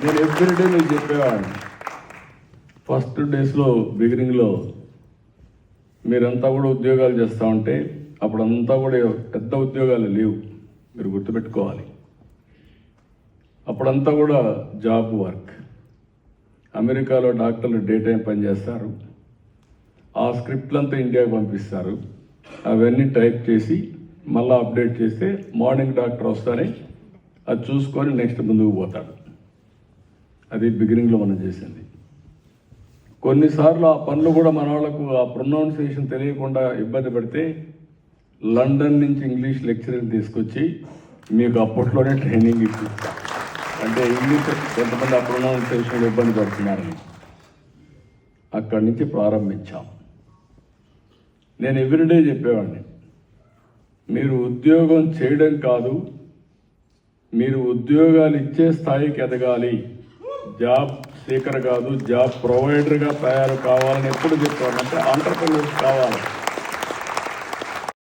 నేను ఎవ్రీడే నేను చెప్పేవాడిని. ఫస్ట్ డేస్లో బిగినింగ్లో మీరంతా కూడా ఉద్యోగాలు చేస్తూ ఉంటే అప్పుడంతా కూడా పెద్ద ఉద్యోగాలు లేవు, మీరు గుర్తుపెట్టుకోవాలి. అప్పుడంతా కూడా జాబ్ వర్క్. అమెరికాలో డాక్టర్లు డే టైం పనిచేస్తారు, ఆ స్క్రిప్ట్లంతా ఇండియాకి పంపిస్తారు, అవన్నీ టైప్ చేసి మళ్ళీ అప్డేట్ చేస్తే మార్నింగ్ డాక్టర్ వస్తానే అది చూసుకొని నెక్స్ట్ ముందుకు పోతాడు. అది బిగినింగ్లో మనం చేసింది. కొన్నిసార్లు ఆ పనులు కూడా మన వాళ్ళకు ఆ ప్రొనౌన్సియేషన్ తెలియకుండా ఇబ్బంది పడితే లండన్ నుంచి ఇంగ్లీష్ లెక్చరర్ని తీసుకొచ్చి మీకు అప్పట్లోనే ట్రైనింగ్ ఇప్పిస్తా. అంటే ఇంగ్లీష్ కొంతమంది ఆ ప్రొనౌన్సియేషన్ ఇబ్బంది పడుతున్నారని అక్కడి నుంచి ప్రారంభించాం. నేను ఎవ్రీడే చెప్పేవాడిని, మీరు ఉద్యోగం చేయడం కాదు, మీరు ఉద్యోగాలు ఇచ్చే స్థాయికి ఎదగాలి, జాబ్ సీకర్ కాదు జాబ్ ప్రొవైడర్గా తయారు కావాలని ఎప్పుడు చెప్పాను. అంటే ఆంటర్‌ప్రెన్యూర్స్ కావాలి.